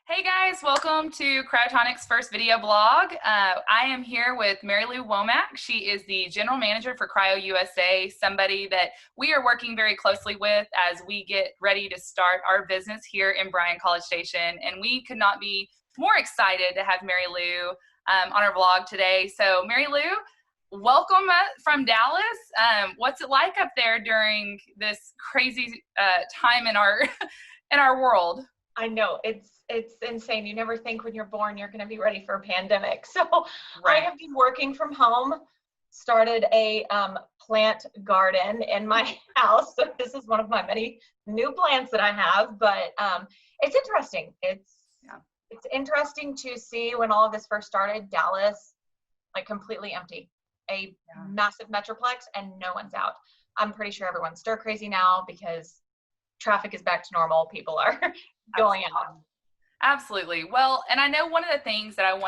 Hey guys, welcome to Cryotonics' first video blog. I am here with Mary Lou Womack. She is the general manager for CryoUSA, somebody that we are working very closely with as we get ready to start our business here in Bryan College Station. And we could not be more excited to have Mary Lou on our vlog today. So Mary Lou, welcome from Dallas. What's it like up there during this crazy time in our in our world? I know it's insane. You never think when you're born you're going to be ready for a pandemic. So I Right. have been working from home, started a plant garden in my house. So this is one of my many new plants that I have, but it's interesting. Yeah. It's interesting to see when all of this first started, Dallas like completely empty, a massive metroplex, and no one's out. I'm pretty sure everyone's stir crazy now because traffic is back to normal. People are going out. Absolutely. Well, and I know one of the things that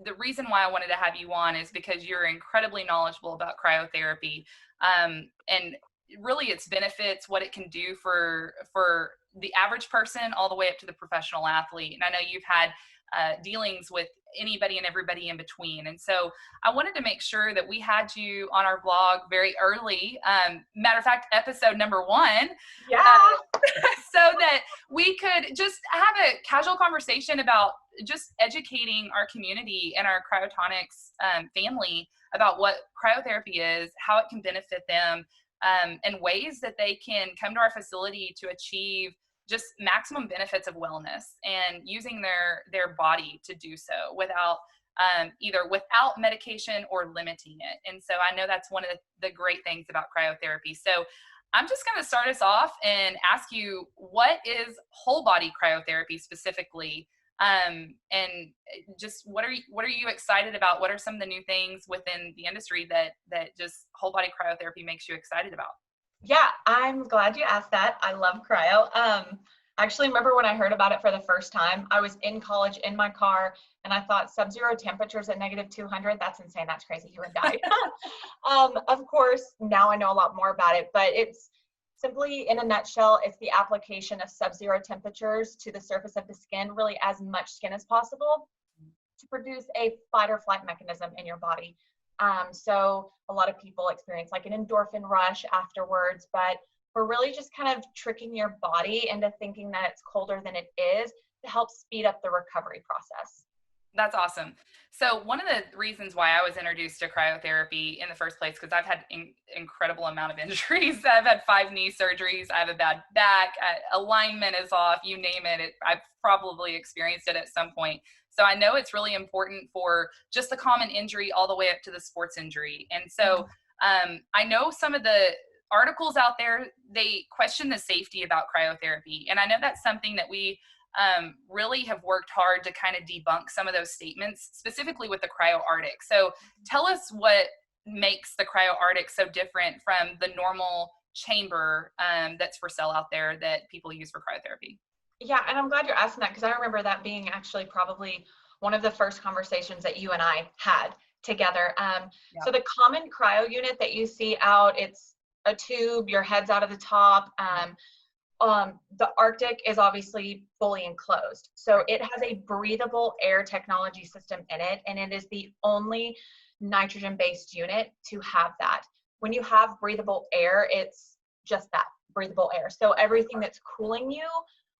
the reason why I wanted to have you on is because you're incredibly knowledgeable about cryotherapy, and really its benefits, what it can do for the average person all the way up to the professional athlete. And I know you've had dealings with anybody and everybody in between. And so I wanted to make sure that we had you on our blog very early. Matter of fact, episode number 1. Yeah. So that we could just have a casual conversation about just educating our community and our cryotonics family about what cryotherapy is, how it can benefit them, and ways that they can come to our facility to achieve just maximum benefits of wellness and using their body to do so without either without medication or limiting it. And so I know that's one of the great things about cryotherapy. So I'm just going to start us off and ask you, what is whole body cryotherapy specifically? And just what are you excited about? What are some of the new things within the industry that just whole body cryotherapy makes you excited about? Yeah, I'm glad you asked that. I love cryo. I actually remember when I heard about it for the first time. I was in college in my car and I thought sub-zero temperatures at -200, that's insane, that's crazy, who would die? Of course, now I know a lot more about it, but it's simply, in a nutshell, it's the application of sub-zero temperatures to the surface of the skin, really as much skin as possible, to produce a fight or flight mechanism in your body. So a lot of people experience like an endorphin rush afterwards, but we're really just kind of tricking your body into thinking that it's colder than it is to help speed up the recovery process. That's awesome. So one of the reasons why I was introduced to cryotherapy in the first place, because I've had incredible amount of injuries. I've had 5 knee surgeries. I have a bad back. Alignment is off. You name it. I've probably experienced it at some point. So I know it's really important for just the common injury all the way up to the sports injury. And so I know some of the articles out there, they question the safety about cryotherapy. And I know that's something that we really have worked hard to kind of debunk some of those statements, specifically with the CRYO Arctic. So tell us what makes the CRYO Arctic so different from the normal chamber that's for sale out there that people use for cryotherapy. Yeah, and I'm glad you're asking that because I remember that being actually probably one of the first conversations that you and I had together. So the common cryo unit that you see out, it's a tube, your head's out of the top. The Arctic is obviously fully enclosed. So it has a breathable air technology system in it, and it is the only nitrogen-based unit to have that. When you have breathable air, it's just that, breathable air. So everything that's cooling you,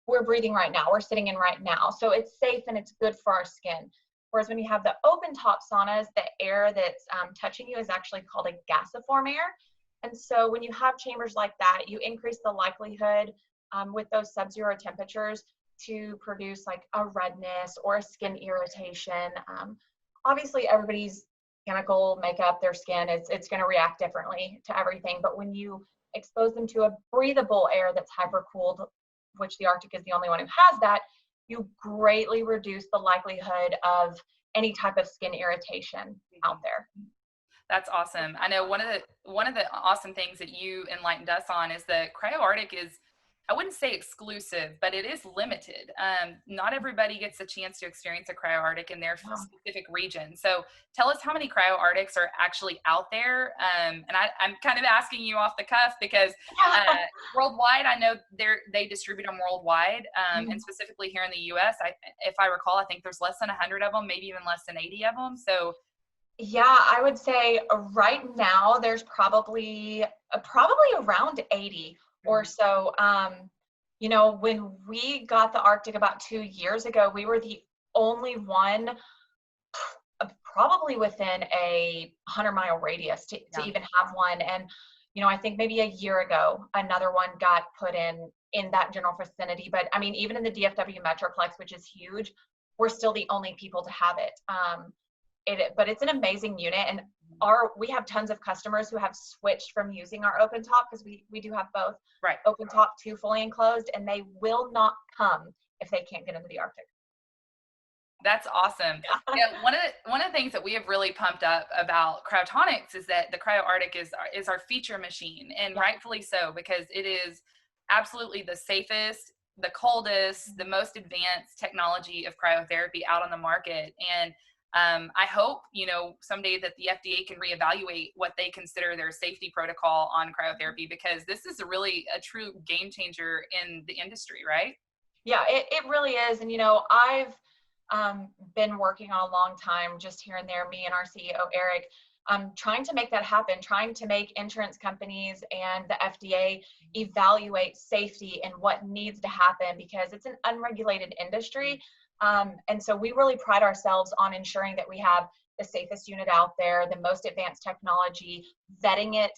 we're breathing right now, we're sitting in right now. So it's safe and it's good for our skin. Whereas when you have the open top saunas, the air that's touching you is actually called a gasiform air. And so when you have chambers like that, you increase the likelihood with those sub-zero temperatures to produce like a redness or a skin irritation. Obviously everybody's chemical makeup, their skin, it's going to react differently to everything. But when you expose them to a breathable air that's hypercooled, which the Arctic is the only one who has that, you greatly reduce the likelihood of any type of skin irritation out there. That's awesome. I know one of the awesome things that you enlightened us on is that CryoArctic is I wouldn't say exclusive, but it is limited. Not everybody gets a chance to experience a Cryo Arctic in their Wow. specific region. So tell us how many Cryo Arctics are actually out there. And I'm kind of asking you off the cuff because worldwide, I know they distribute them worldwide, and specifically here in the U.S. If I recall, I think there's less than 100 of them, maybe even less than 80 of them. So Yeah, I would say right now there's probably around 80 or so. You know, when we got the Arctic about 2 years ago, we were the only one probably within a 100-mile radius to even have one. And, you know, I think maybe a year ago, another one got put in that general vicinity. But I mean, even in the DFW Metroplex, which is huge, we're still the only people to have it. But it's an amazing unit, and we have tons of customers who have switched from using our open top, because we do have both open top to fully enclosed, and they will not come if they can't get into the Arctic. That's awesome. Yeah, one of the things that we have really pumped up about Cryotonics is that the Cryo Arctic is our feature machine, and rightfully so, because it is absolutely the safest, the coldest, the most advanced technology of cryotherapy out on the market. And I hope, you know, someday that the FDA can reevaluate what they consider their safety protocol on cryotherapy, because this is a true game changer in the industry, right? Yeah, it really is. And, you know, I've been working on a long time, just here and there, me and our CEO, Eric, trying to make that happen, trying to make insurance companies and the FDA evaluate safety and what needs to happen, because it's an unregulated industry. And so we really pride ourselves on ensuring that we have the safest unit out there, the most advanced technology, vetting it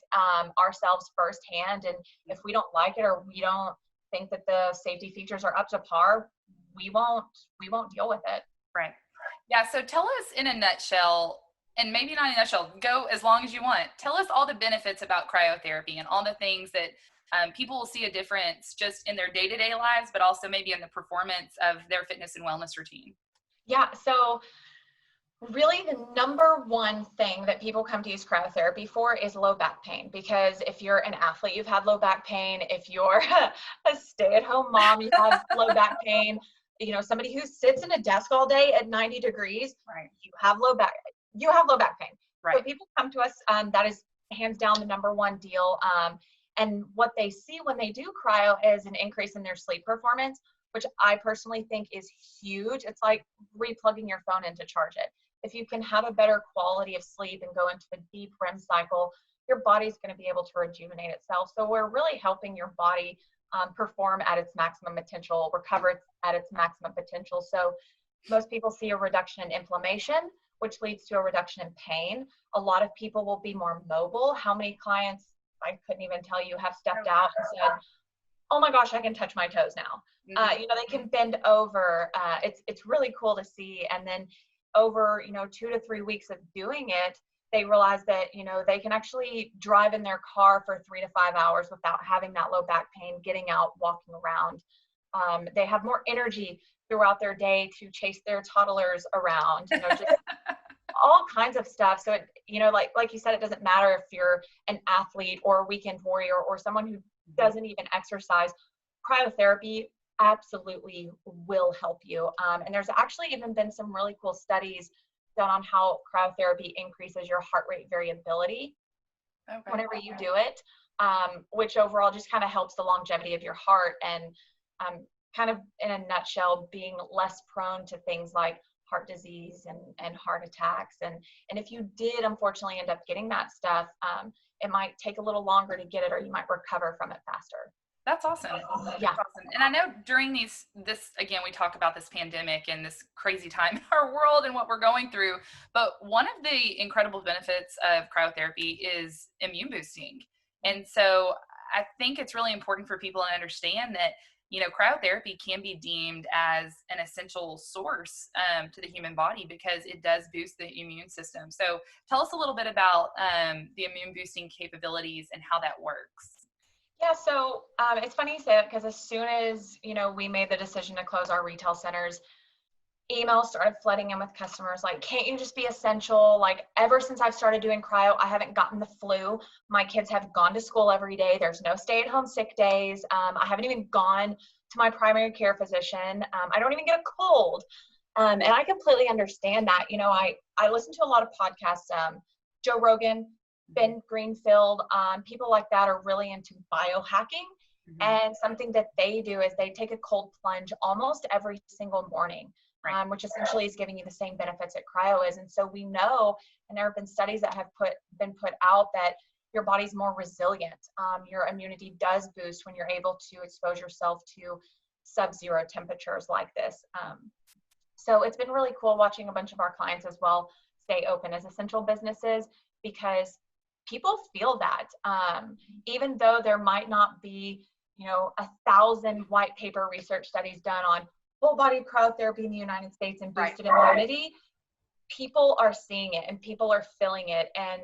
ourselves firsthand. And if we don't like it, or we don't think that the safety features are up to par, we won't deal with it. Right. Yeah. So tell us in a nutshell, and maybe not in a nutshell, go as long as you want. Tell us all the benefits about cryotherapy and all the things that people will see a difference just in their day-to-day lives, but also maybe in the performance of their fitness and wellness routine. Yeah. So really the number one thing that people come to use cryotherapy for is low back pain, because if you're an athlete, you've had low back pain. If you're a stay-at-home mom, you have low back pain. You know, somebody who sits in a desk all day at 90 degrees, you have low back pain. So people come to us, that is hands down the number one deal. And what they see when they do cryo is an increase in their sleep performance, which I personally think is huge. It's like replugging your phone in to charge it. If you can have a better quality of sleep and go into a deep REM cycle, your body's going to be able to rejuvenate itself. So we're really helping your body perform at its maximum potential, recover at its maximum potential. So most people see a reduction in inflammation, which leads to a reduction in pain. A lot of people will be more mobile. How many clients, I couldn't even tell you, have stepped out and said, oh my gosh, I can touch my toes now. You know, they can bend over. It's really cool to see. And then over, you know, 2 to 3 weeks of doing it, they realize that, you know, they can actually drive in their car for 3 to 5 hours without having that low back pain, getting out, walking around. They have more energy throughout their day to chase their toddlers around, you know, just all kinds of stuff. So, you know, like you said, it doesn't matter if you're an athlete or a weekend warrior or someone who doesn't even exercise. Cryotherapy absolutely will help you. And there's actually even been some really cool studies done on how cryotherapy increases your heart rate variability whenever you do it, which overall just kind of helps the longevity of your heart, and kind of in a nutshell, being less prone to things like heart disease and heart attacks. And if you did unfortunately end up getting that stuff, it might take a little longer to get it, or you might recover from it faster. That's awesome. Yeah. That's awesome. And I know during this again, we talk about this pandemic and this crazy time in our world and what we're going through, but one of the incredible benefits of cryotherapy is immune boosting. And so I think it's really important for people to understand that, you know, cryotherapy can be deemed as an essential source to the human body, because it does boost the immune system. So tell us a little bit about the immune boosting capabilities and how that works. Yeah, so it's funny you say that, because as soon as, you know, we made the decision to close our retail centers, emails started flooding in with customers like, can't you just be essential? Like, ever since I've started doing cryo, I haven't gotten the flu. My kids have gone to school every day. There's no stay-at-home sick days. I haven't even gone to my primary care physician. I don't even get a cold. And I completely understand that. You know, I listen to a lot of podcasts. Joe Rogan, Ben Greenfield, people like that are really into biohacking. Mm-hmm. And something that they do is they take a cold plunge almost every single morning. Right. Which essentially is giving you the same benefits that cryo is. And so we know, and there have been studies that have been put out, that your body's more resilient. Your immunity does boost when you're able to expose yourself to sub-zero temperatures like this. So it's been really cool watching a bunch of our clients as well stay open as essential businesses, because people feel that. Even though there might not be, 1,000 white paper research studies done on whole body cryotherapy in the United States and boosted immunity, people are seeing it and people are feeling it, and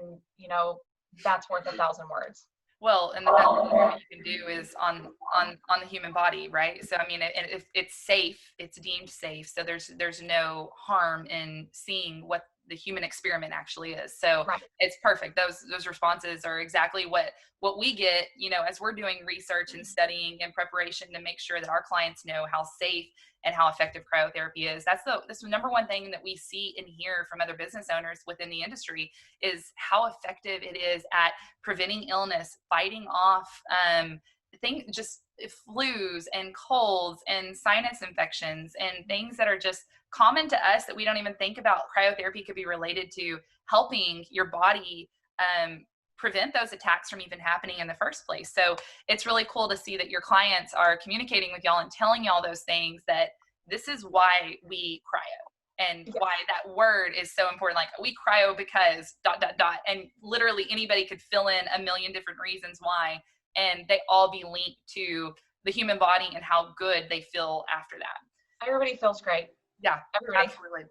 that's worth 1,000 words. Well, and the best thing you can do is on the human body, right? So I mean, if it's safe, it's deemed safe, so there's no harm in seeing what the human experiment actually is. So It's perfect. Those responses are exactly what we get, as we're doing research and studying in preparation to make sure that our clients know how safe and how effective cryotherapy is. That's the number one thing that we see and hear from other business owners within the industry, is how effective it is at preventing illness, fighting off just flus and colds and sinus infections and things that are just common to us that we don't even think about. Cryotherapy could be related to helping your body prevent those attacks from even happening in the first place. So it's really cool to see that your clients are communicating with y'all and telling y'all those things, that this is why we cryo and why that word is so important. Like, we cryo because ... And literally anybody could fill in a million different reasons why, and they all be linked to the human body and how good they feel after that. Everybody feels great. Yeah, everybody. Absolutely.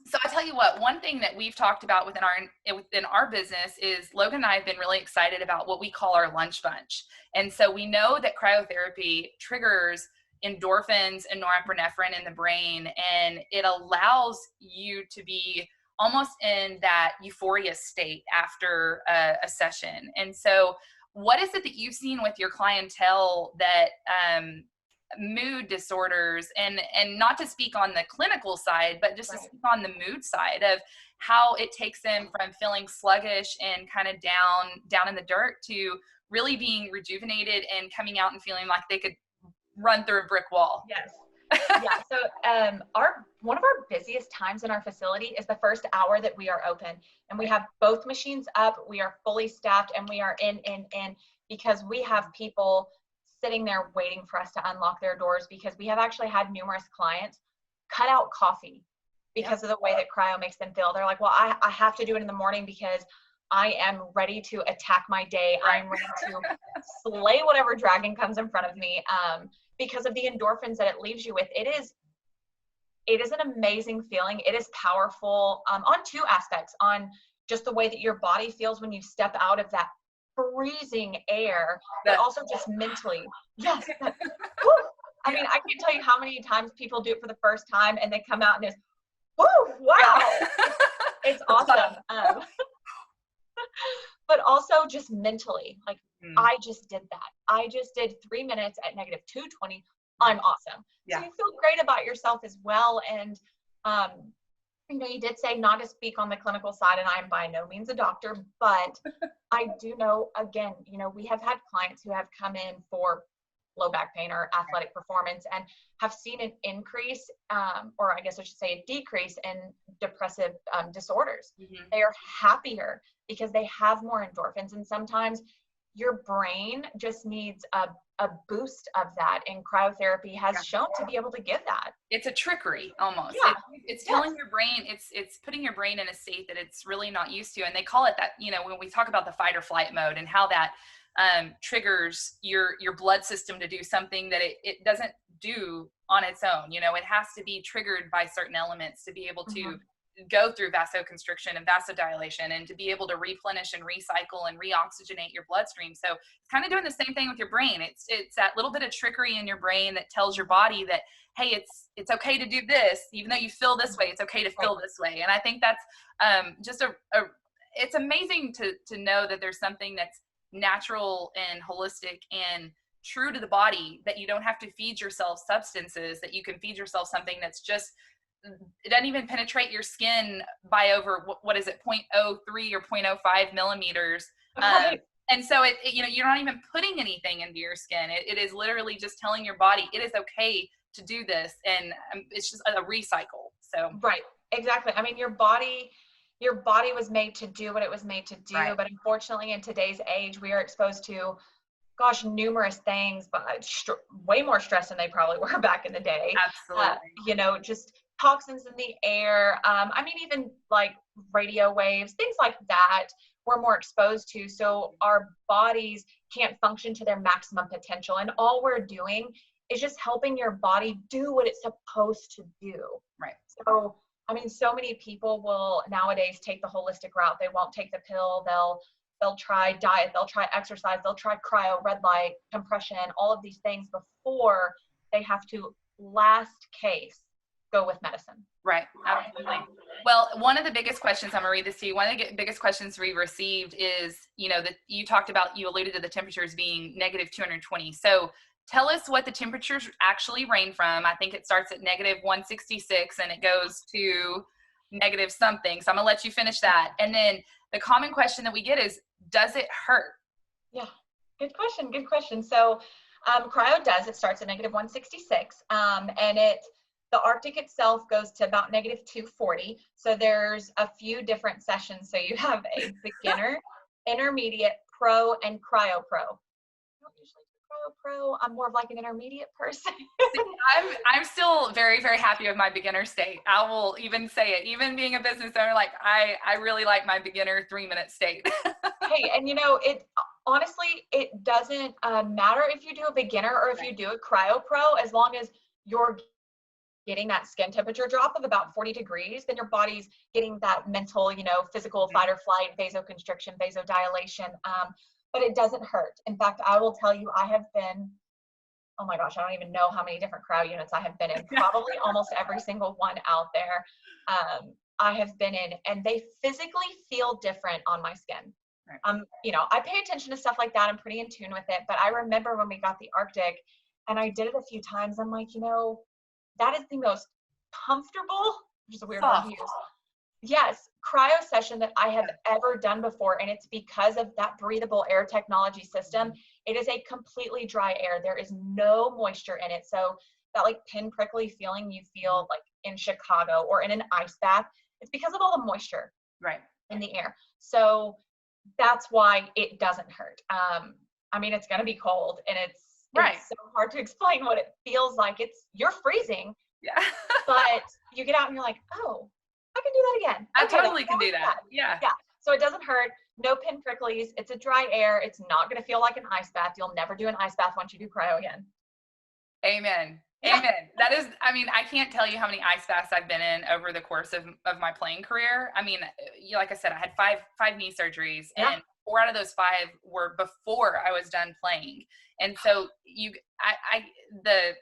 So I tell you what, one thing that we've talked about within our business is Logan and I have been really excited about what we call our lunch bunch. And so we know that cryotherapy triggers endorphins and norepinephrine in the brain, and it allows you to be almost in that euphoria state after a session. And so what is it that you've seen with your clientele that mood disorders, and not to speak on the clinical side, but just to speak on the mood side of how it takes them from feeling sluggish and kind of down in the dirt to really being rejuvenated and coming out and feeling like they could run through a brick wall? Yes. Yeah. So one of our busiest times in our facility is the first hour that we are open, and we have both machines up, we are fully staffed, and we are in, because we have people sitting there waiting for us to unlock their doors, because we have actually had numerous clients cut out coffee because of the way that cryo makes them feel. They're like, well, I have to do it in the morning because I am ready to attack my day. I'm ready to slay whatever dragon comes in front of me, because of the endorphins that it leaves you with. It is an amazing feeling. It is powerful on two aspects: on just the way that your body feels when you step out of that freezing air, but also just mentally. Yes. I mean, I can't tell you how many times people do it for the first time and they come out and it's, woo, wow. It's awesome. But also just mentally, like, I just did that. I just did 3 minutes at -220. I'm awesome. So you feel great about yourself as well. And, you did say not to speak on the clinical side, and I am by no means a doctor, but I do know, again, we have had clients who have come in for low back pain or athletic performance and have seen an increase, or I guess I should say a decrease in depressive disorders. Mm-hmm. They are happier because they have more endorphins, and sometimes your brain just needs a boost of that, and cryotherapy has shown to be able to give that. It's a trickery almost. It's telling your brain, it's putting your brain in a state that it's really not used to. And they call it that, when we talk about the fight or flight mode and how that triggers your blood system to do something that it doesn't do on its own. It has to be triggered by certain elements to be able to go through vasoconstriction and vasodilation, and to be able to replenish and recycle and reoxygenate your bloodstream. So it's kind of doing the same thing with your brain. It's that little bit of trickery in your brain that tells your body that, hey, it's okay to do this, even though you feel this way, it's okay to feel this way. And I think that's just it's amazing to know that there's something that's natural and holistic and true to the body, that you don't have to feed yourself substances, that you can feed yourself something that's just, it doesn't even penetrate your skin by over, what is it, 0.03 or 0.05 millimeters. Right. And so you're not even putting anything into your skin. It is literally just telling your body it is okay to do this, and it's just a recycle. So right, exactly. I mean, your body was made to do what it was made to do, right. But unfortunately, in today's age, we are exposed to, gosh, numerous things, but way more stress than they probably were back in the day. Absolutely. Just toxins in the air. I mean, even like radio waves, things like that, we're more exposed to. So our bodies can't function to their maximum potential. And all we're doing is just helping your body do what it's supposed to do. Right. So, I mean, so many people will nowadays take the holistic route. They won't take the pill. They'll try diet, they'll try exercise, they'll try cryo, red light, compression, all of these things before they have to, last case, go with medicine. Right. Absolutely. Well, one of the biggest questions, I'm going to read this to you. One of the biggest questions we received is, that you talked about, you alluded to the temperatures being negative 220. So tell us what the temperatures actually range from. I think it starts at negative 166 and it goes to negative something. So I'm going to let you finish that. And then the common question that we get is, does it hurt? Yeah, good question. So cryo does, it starts at negative 166, and the Arctic itself goes to about negative 240. So there's a few different sessions. So you have a beginner, intermediate, pro, and cryo pro. I don't usually do cryo pro. I'm more of like an intermediate person. I'm still very, very happy with my beginner state. I will even say it, even being a business owner, like I really like my beginner 3-minute state. Hey, and it honestly, it doesn't matter if you do a beginner or if you do a cryo pro, as long as you're getting that skin temperature drop of about 40 degrees, then your body's getting that mental, physical fight or flight, vasoconstriction, vasodilation. But it doesn't hurt. In fact, I will tell you, I have been, oh my gosh, I don't even know how many different cryo units I have been in, probably almost every single one out there. I have been in, and they physically feel different on my skin. Right. I pay attention to stuff like that. I'm pretty in tune with it. But I remember when we got the Arctic and I did it a few times, I'm like, that is the most comfortable, which is a weird word to use. Yes, cryo session that I have ever done before. And it's because of that breathable air technology system. It is a completely dry air. There is no moisture in it. So that like pin prickly feeling you feel like in Chicago or in an ice bath, it's because of all the moisture in the air. So that's why it doesn't hurt. I mean, it's going to be cold, and it's so hard to explain what it feels like. You're freezing, but you get out and you're like, oh, I can do that again. I totally can do that. Yeah. So it doesn't hurt. No pin pricklies. It's a dry air. It's not going to feel like an ice bath. You'll never do an ice bath once you do cryo again. Amen. That is, I mean, I can't tell you how many ice baths I've been in over the course of my playing career. I mean, like I said, I had five knee surgeries, and 4 out of those 5 were before I was done playing. And so the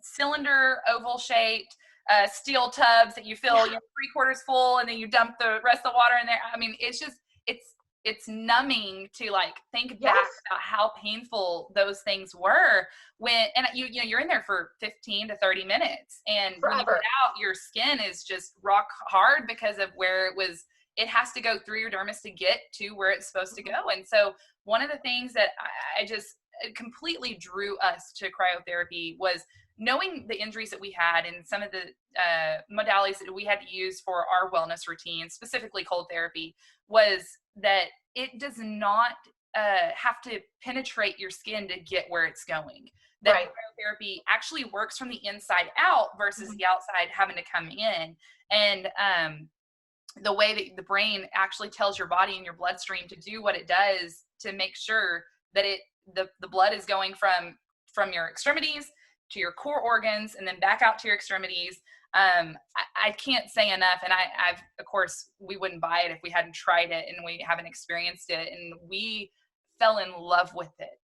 cylinder oval shaped steel tubs that you fill 3/4 full, and then you dump the rest of the water in there. I mean, it's just, it's numbing to like think back about how painful those things were and you're in there for 15 to 30 minutes, and when you get out, your skin is just rock hard because of where it has to go through your dermis to get to where it's supposed to go. And so one of the things that it completely drew us to cryotherapy was knowing the injuries that we had and some of the modalities that we had to use for our wellness routine, specifically cold therapy, was that it does not have to penetrate your skin to get where it's going. That cryotherapy actually works from the inside out versus the outside having to come in. And the way that the brain actually tells your body and your bloodstream to do what it does to make sure that the blood is going from your extremities to your core organs and then back out to your extremities. I can't say enough. And I've, of course, we wouldn't buy it if we hadn't tried it and we haven't experienced it. And we fell in love with it.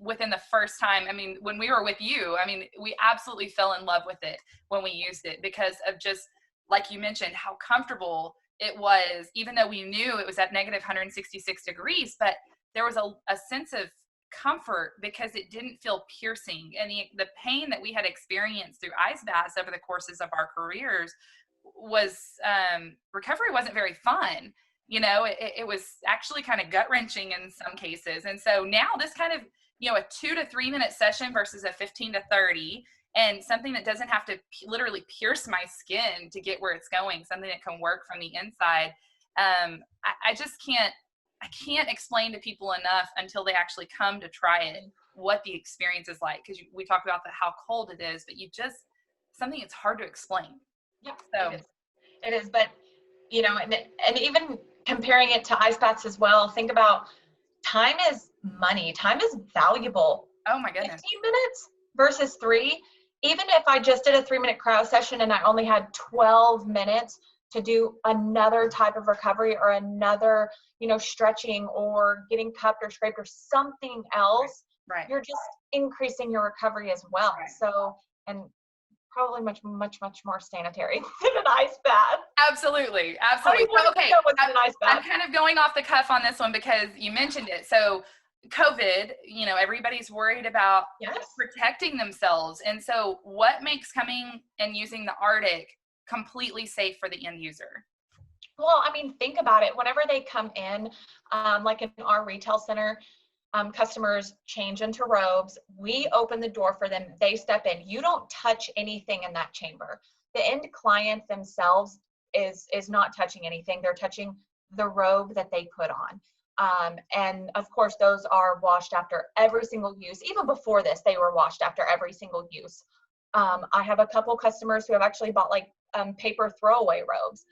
Within the first time, when we were with you, we absolutely fell in love with it when we used it because of just, like you mentioned, how comfortable it was, even though we knew it was at negative 166 degrees, but there was a sense of comfort because it didn't feel piercing. And the pain that we had experienced through ice baths over the courses of our careers was, recovery wasn't very fun. It was actually kind of gut wrenching in some cases. And so now this kind of, a 2 to 3 minute session versus a 15 to 30, and something that doesn't have to literally pierce my skin to get where it's going, something that can work from the inside. I just can't explain to people enough until they actually come to try it, what the experience is like. Because we talked about how cold it is, but something it's hard to explain. Yeah, so it is. But, and even comparing it to ice baths as well, think about time is money. Time is valuable. Oh my goodness. 15 minutes versus 3. Even if I just did a 3-minute cryo session and I only had 12 minutes to do another type of recovery or another, stretching or getting cupped or scraped or something else, right. You're just increasing your recovery as well. Right. So, and probably much more sanitary than an ice bath. Absolutely. Okay. I'm kind of going off the cuff on this one because you mentioned it. So COVID, everybody's worried about protecting themselves. And so what makes coming and using the Arctic completely safe for the end user? Well, think about it. Whenever they come in, like in our retail center, customers change into robes. We open the door for them. They step in. You don't touch anything in that chamber. The end client themselves is not touching anything. They're touching the robe that they put on. And of course, those are washed after every single use. Even before this, they were washed after every single use. I have a couple customers who have actually bought paper throwaway robes.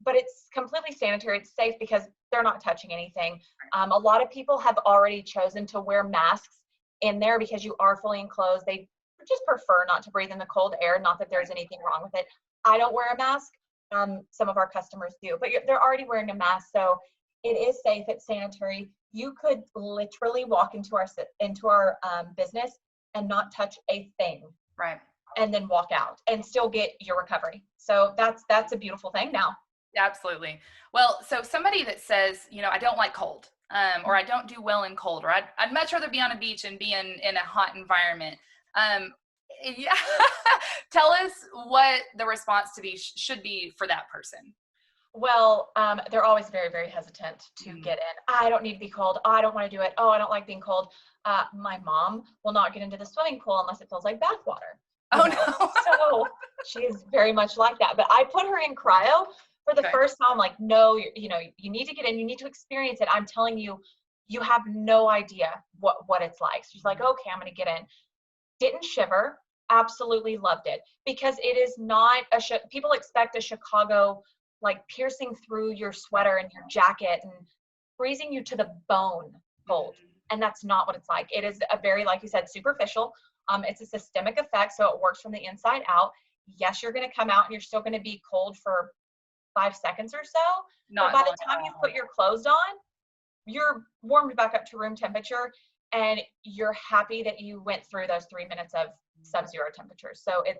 But it's completely sanitary. It's safe because they're not touching anything. A lot of people have already chosen to wear masks in there because you are fully enclosed. They just prefer not to breathe in the cold air. Not that there's anything wrong with it. I don't wear a mask. Some of our customers do, but they're already wearing a mask. So it is safe. It's sanitary. You could literally walk into our business and not touch a thing. Right. And then walk out and still get your recovery. So that's a beautiful thing now. Absolutely. Well, so somebody that says, I don't like cold, or I don't do well in cold, or I'd much rather be on a beach and be in a hot environment. Yeah. Tell us what the response should be for that person. Well, they're always very, very hesitant to get in. I don't need to be cold. Oh, I don't want to do it. Oh, I don't like being cold. My mom will not get into the swimming pool unless it feels like bath water. Oh, no. So she is very much like that. But I put her in cryo for the first time. Like, no, you need to get in. You need to experience it. I'm telling you, you have no idea what it's like. So she's like, okay, I'm going to get in. Didn't shiver. Absolutely loved it because it is not people expect a Chicago piercing through your sweater and your jacket and freezing you to the bone cold. And that's not what it's like. It is a very, like you said, superficial. It's a systemic effect, so it works from the inside out. Yes, you're going to come out and you're still going to be cold for 5 seconds or so. But by the time you put your clothes on, you're warmed back up to room temperature and you're happy that you went through those 3 minutes of sub-zero temperatures. So it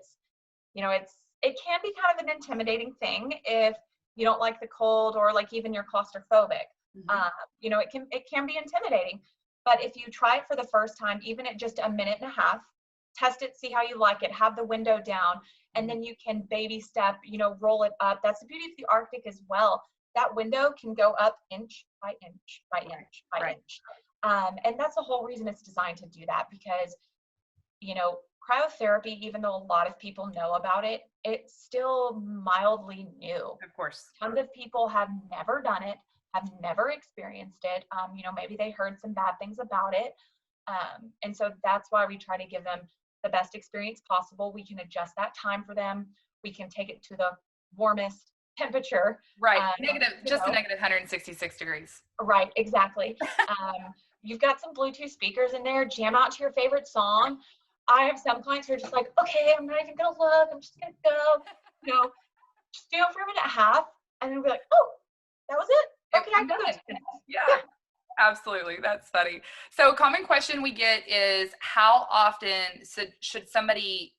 can be kind of an intimidating thing if you don't like the cold or even you're claustrophobic. It can be intimidating. But if you try it for the first time, even at just a minute and a half, test it, see how you like it, have the window down, and then you can baby step, roll it up. That's the beauty of the Arctic as well. That window can go up inch by inch by inch by inch. And that's the whole reason it's designed to do that because, cryotherapy, even though a lot of people know about it, it's still mildly new. Of course. Tons of people have never done it, have never experienced it. Maybe they heard some bad things about it. And so that's why we try to give them the best experience possible. We can adjust that time for them. We can take it to the warmest temperature. Right. Just a negative 166 degrees. Right. Exactly. You've got some Bluetooth speakers in there. Jam out to your favorite song. I have some clients who are just like, okay, I'm not even gonna look. I'm just gonna go, just do it for a minute and a half, and then be like, oh, that was it. Okay, I can go 2 minutes. Yeah. Absolutely. That's funny. So a common question we get is how often should somebody,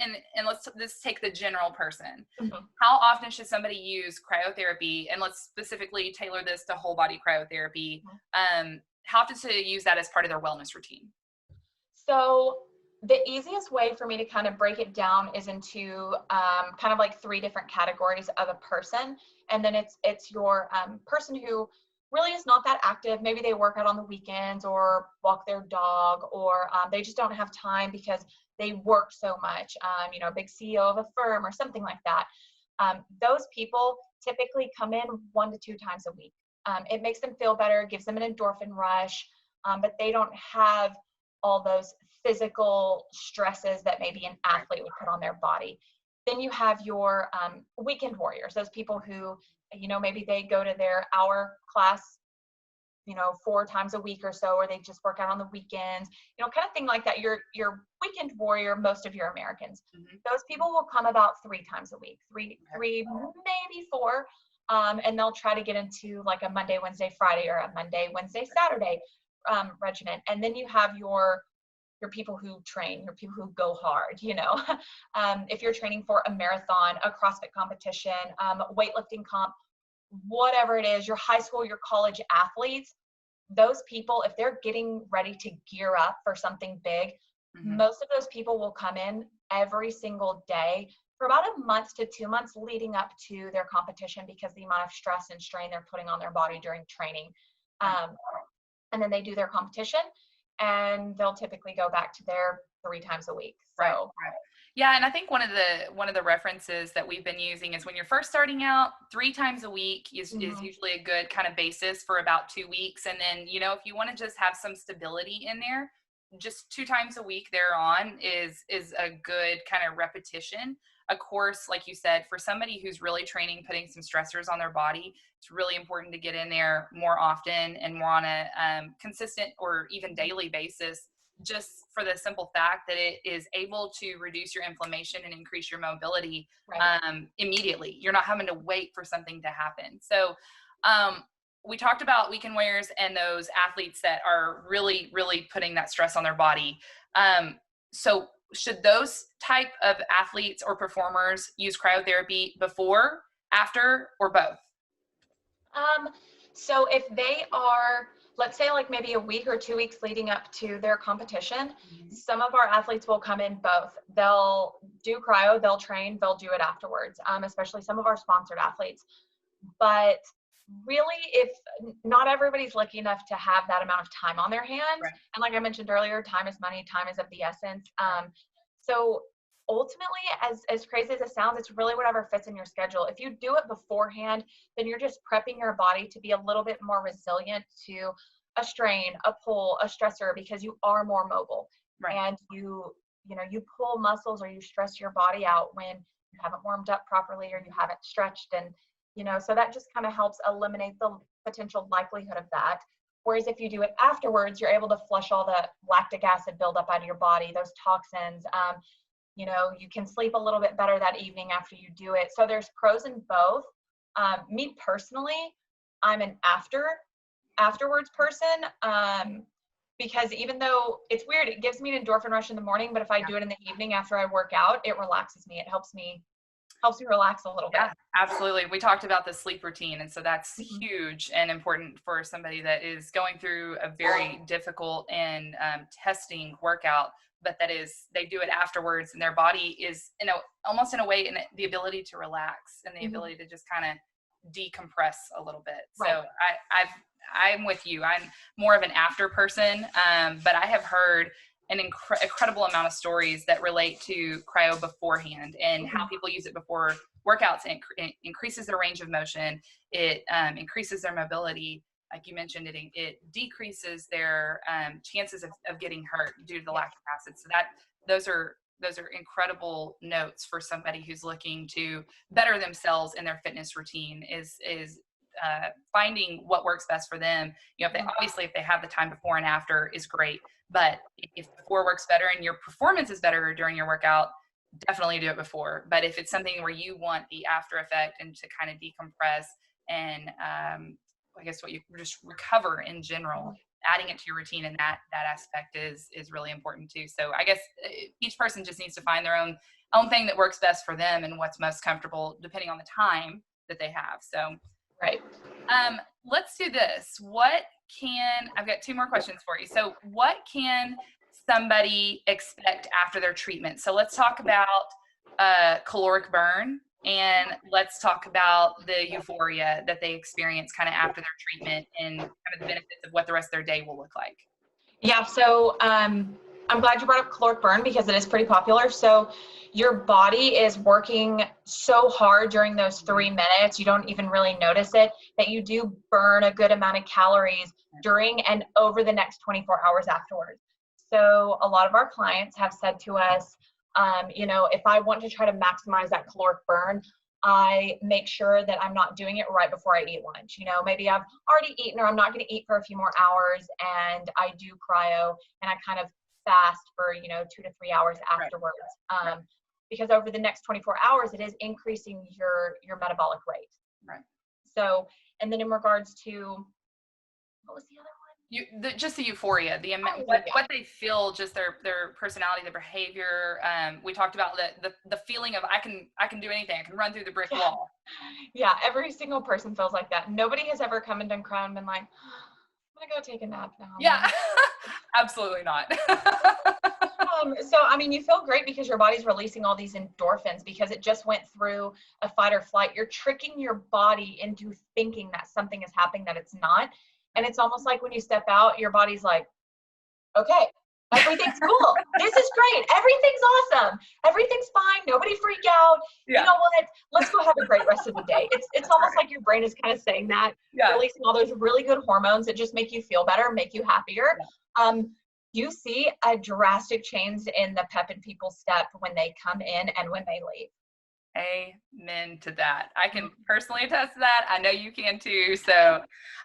and let's take the general person. Mhm. How often should somebody use cryotherapy? And let's specifically tailor this to whole body cryotherapy. How often should they use that as part of their wellness routine? So the easiest way for me to kind of break it down is into kind of like 3 different categories of a person. And then it's your person who really is not that active. Maybe they work out on the weekends or walk their dog, or they just don't have time because they work so much, a big CEO of a firm or something like that. Those people typically come in 1 to 2 times a week. It makes them feel better, gives them an endorphin rush, but they don't have all those physical stresses that maybe an athlete would put on their body. Then you have your weekend warriors, those people who, maybe they go to their hour class, 4 times a week or so, or they just work out on the weekends, kind of thing like that. Your weekend warrior, most of your Americans, those people will come about 3 times a week, three, maybe 4. And they'll try to get into like a Monday, Wednesday, Friday, or a Monday, Wednesday, Saturday regimen. And then you have your people who train, your people who go hard, if you're training for a marathon, a CrossFit competition, weightlifting comp, whatever it is, your high school, your college athletes, those people, if they're getting ready to gear up for something big, most of those people will come in every single day for about a month to 2 months leading up to their competition, because the amount of stress and strain they're putting on their body during training. And then they do their competition, and they'll typically go back to their 3 times a week. So. Right. Yeah, and I think one of the references that we've been using is when you're first starting out, 3 times a week is usually a good kind of basis for about 2 weeks. And then, if you want to just have some stability in there, just 2 times a week thereon is a good kind of repetition. Of course, like you said, for somebody who's really training, putting some stressors on their body, it's really important to get in there more often and more on a consistent or even daily basis, just for the simple fact that it is able to reduce your inflammation and increase your mobility immediately. You're not having to wait for something to happen. So we talked about weekend warriors and those athletes that are really, really putting that stress on their body. So should those type of athletes or performers use cryotherapy before, after, or both? So if they are, let's say like maybe a week or 2 weeks leading up to their competition, some of our athletes will come in both. They'll do cryo, they'll train, they'll do it afterwards, especially some of our sponsored athletes. But really, if not everybody's lucky enough to have that amount of time on their hands, and like I mentioned earlier, time is money, time is of the essence. So ultimately, as crazy as it sounds, it's really whatever fits in your schedule. If you do it beforehand, then you're just prepping your body to be a little bit more resilient to a strain, a pull, a stressor, because you are more mobile. And you pull muscles or you stress your body out when you haven't warmed up properly or you haven't stretched. And so that just kind of helps eliminate the potential likelihood of that. Whereas if you do it afterwards, you're able to flush all the lactic acid buildup out of your body, those toxins. You can sleep a little bit better that evening after you do it. So there's pros in both. Me personally, I'm an afterwards person, because even though it's weird, it gives me an endorphin rush in the morning, but if I do it in the evening after I work out, it relaxes me. It helps me relax a little bit. Yeah, absolutely. We talked about the sleep routine, and so that's huge and important for somebody that is going through a very difficult and testing workout, but they do it afterwards, and their body is, almost in a way, in the ability to relax and the ability to just kind of decompress a little bit. So I'm with you. I'm more of an after person, but I have heard an incredible amount of stories that relate to cryo beforehand and how people use it before workouts. It increases their range of motion. It increases their mobility. Like you mentioned, it decreases their chances of getting hurt due to the lactic acid. So those are incredible notes for somebody who's looking to better themselves in their fitness routine, is finding what works best for them. You know, if they have the time before and after is great, but if before works better and your performance is better during your workout, definitely do it before. But if it's something where you want the after effect and to kind of decompress and I guess what you just recover in general, adding it to your routine and that aspect is really important too. So I guess each person just needs to find their own thing that works best for them and what's most comfortable depending on the time that they have. So right. Let's do this. I've got 2 more questions for you. So what can somebody expect after their treatment? So let's talk about caloric burn, and let's talk about the euphoria that they experience kind of after their treatment and kind of the benefits of what the rest of their day will look like. Yeah, so I'm glad you brought up caloric burn because it is pretty popular. So your body is working so hard during those 3 minutes, you don't even really notice it, that you do burn a good amount of calories during and over the next 24 hours afterwards. So a lot of our clients have said to us, you know, if I want to try to maximize that caloric burn, I make sure that I'm not doing it right before I eat lunch. You know, maybe I've already eaten or I'm not going to eat for a few more hours, and I do cryo and I kind of fast for, you know, 2 to 3 hours afterwards. Right. Because over the next 24 hours, it is increasing your metabolic rate. Right. So, and then in regards to, what was the other one? Just the euphoria, the amount, what they feel, just their personality, their behavior. We talked about the feeling of I can do anything. I can run through the brick wall. Yeah, every single person feels like that. Nobody has ever come and done cryo and been like, I'm gonna go take a nap now. Yeah, absolutely not. So, I mean, you feel great because your body's releasing all these endorphins because it just went through a fight or flight. You're tricking your body into thinking that something is happening that it's not. And it's almost like when you step out, your body's like, okay, everything's cool. This is great. Everything's awesome. Everything's fine. Nobody freak out. Yeah. You know what? Let's go have a great rest of the day. It's almost like your brain is kind of saying that, releasing all those really good hormones that just make you feel better, make you happier. Yeah. You see a drastic change in the pep in people's step when they come in and when they leave. Amen to that. I can personally attest to that. I know you can too. So,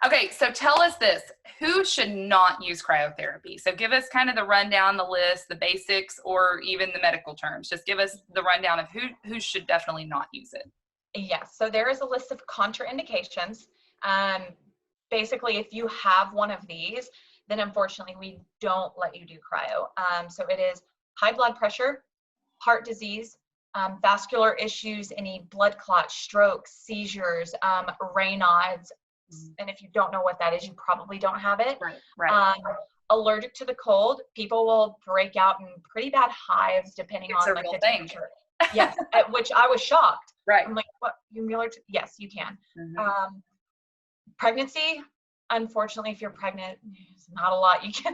okay. So tell us this, who should not use cryotherapy? So give us kind of the rundown, the list, the basics, or even the medical terms. Just give us the rundown of who should definitely not use it. Yes. So there is a list of contraindications. Basically, if you have one of these, then unfortunately we don't let you do cryo. So it is high blood pressure, heart disease, vascular issues, any blood clots, strokes, seizures, Raynaud's, and if you don't know what that is, you probably don't have it. Right. Allergic to the cold, people will break out in pretty bad hives depending on like the temperature. Yes, at which I was shocked. Right. I'm like, what? You allergic? Yes, you can. Mm-hmm. Pregnancy. Unfortunately, if you're pregnant, there's not a lot you can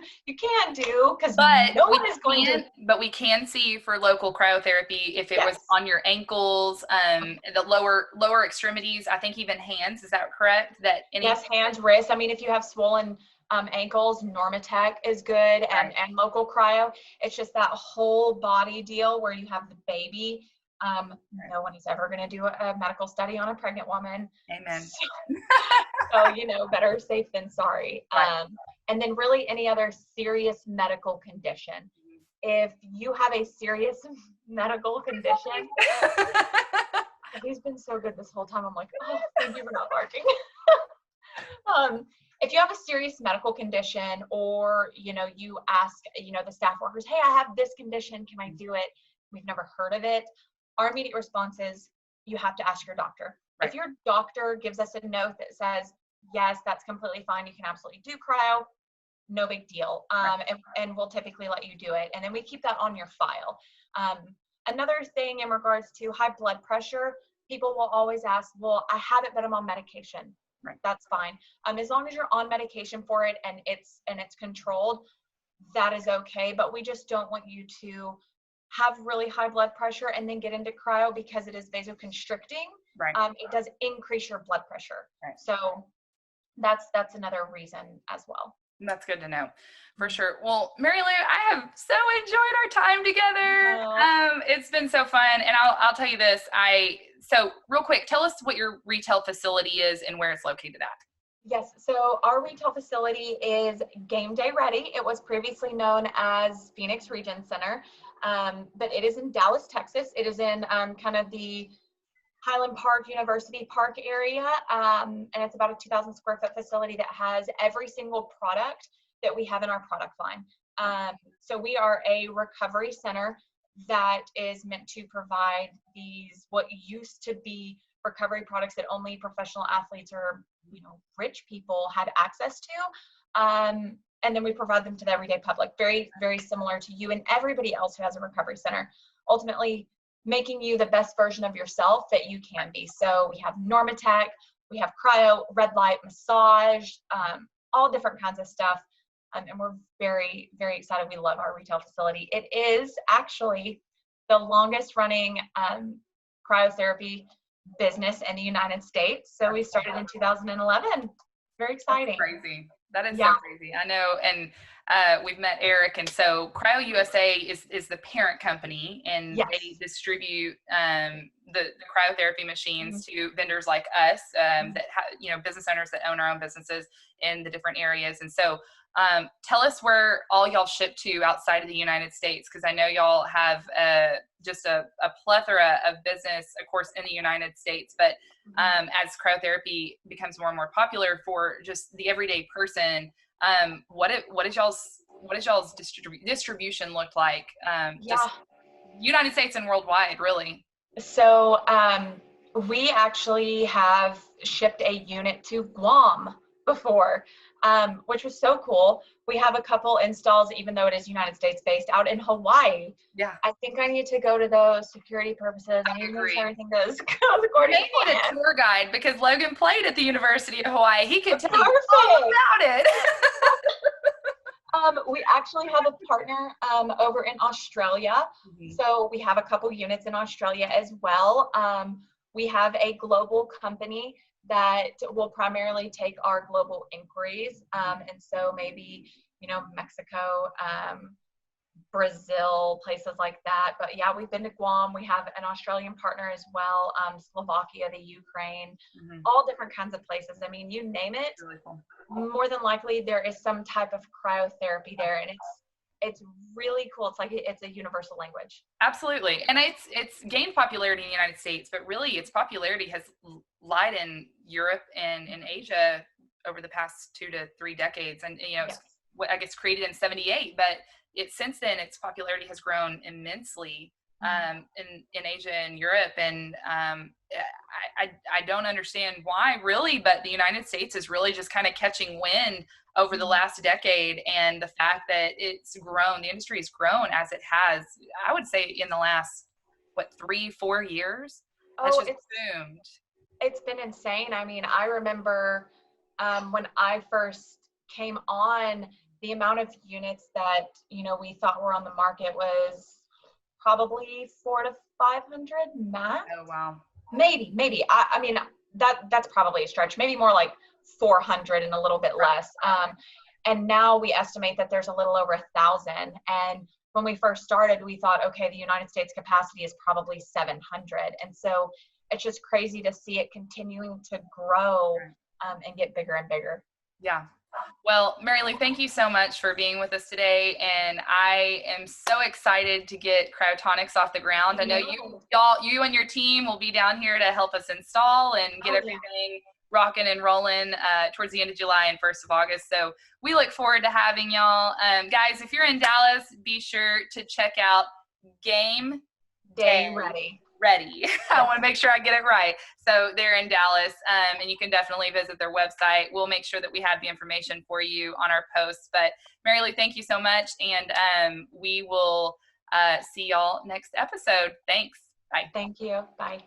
do because no one is going to. But we can see you for local cryotherapy if it was on your ankles, the lower extremities. I think even hands. Is that correct? Yes, hands, wrists. I mean, if you have swollen ankles, Normatec is good, and local cryo. It's just that whole body deal where you have the baby. No one is ever going to do a medical study on a pregnant woman. Amen. So, you know, better safe than sorry. Right. And then really any other serious medical condition. If you have a serious medical condition, he's been so good this whole time. I'm like, oh, thank you for not barking. If you have a serious medical condition or, you know, you ask, you know, the staff workers, hey, I have this condition. Can I do it? We've never heard of it. Our immediate response is you have to ask your doctor. Right. If your doctor gives us a note that says, yes, that's completely fine, you can absolutely do cryo, no big deal. And we'll typically let you do it. And then we keep that on your file. Another thing in regards to high blood pressure, people will always ask, well, I have it, but I'm on medication. Right. That's fine. As long as you're on medication for it and it's controlled, that is okay. But we just don't want you to have really high blood pressure and then get into cryo because it is vasoconstricting. Right. It does increase your blood pressure. Right. So that's another reason as well. That's good to know, for sure. Well, Mary Lou, I have so enjoyed our time together. It's been so fun, and I'll tell you this: I So real quick, tell us what your retail facility is and where it's located at. Yes, so our retail facility is game day ready. It was previously known as Phoenix Region Center, but it is in Dallas, Texas. It is in kind of the Highland Park, University Park area, and it's about a 2,000 square foot facility that has every single product that we have in our product line. So we are a recovery center that is meant to provide these, what used to be recovery products that only professional athletes or rich people had access to, and then we provide them to the everyday public, very, very similar to you and everybody else who has a recovery center, ultimately making you the best version of yourself that you can be. So we have Normatec, we have cryo, red light, massage, all different kinds of stuff, and we're very, very excited. We love our retail facility. It is actually the longest running cryotherapy business in the United States. So we started in 2011. Very exciting. That's crazy. That is so crazy. I know. And we've met Eric. And so CryoUSA is the parent company, and they distribute the cryotherapy machines to vendors like us, that business owners that own our own businesses in the different areas. And so tell us where all y'all ship to outside of the United States, because I know y'all have just a plethora of business, of course, in the United States. But as cryotherapy becomes more and more popular for just the everyday person, what does y'all's distribution look like? Just United States and worldwide, really. So we actually have shipped a unit to Guam before, which was so cool. We have a couple installs, even though it is United States based, out in Hawaii. Yeah. I think I need to go to those security purposes. I need to make sure everything goes according to plan. They need a tour guide, because Logan played at the University of Hawaii. He could tell you all about it. We actually have a partner over in Australia. So we have a couple units in Australia as well. We have a global company that will primarily take our global inquiries. And so maybe, Mexico, Brazil, places like that. But yeah, we've been to Guam. We have an Australian partner as well, Slovakia, the Ukraine, all different kinds of places. I mean, you name it, really cool. More than likely there is some type of cryotherapy there, and it's really cool. It's like it's a universal language. Absolutely. And it's gained popularity in the United States, but really its popularity has lied in Europe and in Asia over the past 2 to 3 decades. And it's, I guess, created in '78, but since then its popularity has grown immensely in Asia and Europe. And I don't understand why, really, but the United States is really just kind of catching wind over the last decade, and the fact that it's grown, the industry has grown as it has, I would say, in the last 3-4 years. It's boomed. It's been insane. I mean, I remember when I first came on, the amount of units that we thought were on the market was probably 400 to 500 max. Oh wow. Maybe. I mean, that's probably a stretch. Maybe more like 400 and a little bit less. And now we estimate that there's a little over 1,000. And when we first started, we thought, okay, the United States capacity is probably 700. And so it's just crazy to see it continuing to grow and get bigger and bigger. Yeah. Well, Mary Lou, thank you so much for being with us today. And I am so excited to get Cryotonics off the ground. I know you and your team will be down here to help us install and get everything rocking and rolling towards the end of July and 1st of August. So we look forward to having y'all. Guys, if you're in Dallas, be sure to check out Game Day Ready. I want to make sure I get it right. So they're in Dallas, and you can definitely visit their website. We'll make sure that we have the information for you on our posts. But Mary Lou, thank you so much, and we will see y'all next episode. Thanks. Bye. Thank you. Bye.